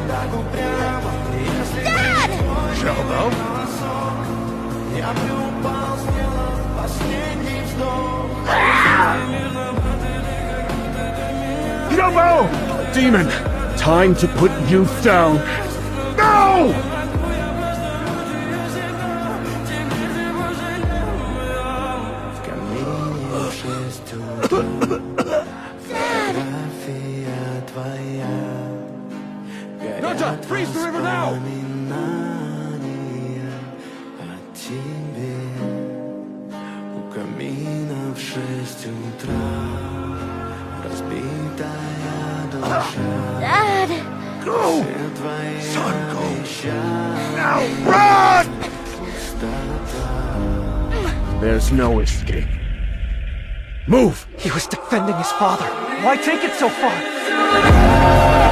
Dad! Shelbo? Shelbo! Demon, time to put you down. No! Nota, freeze the river now! Dad! Go! Son, go! Now run! There's no escape. Move! He was defending his father. Why take it so far?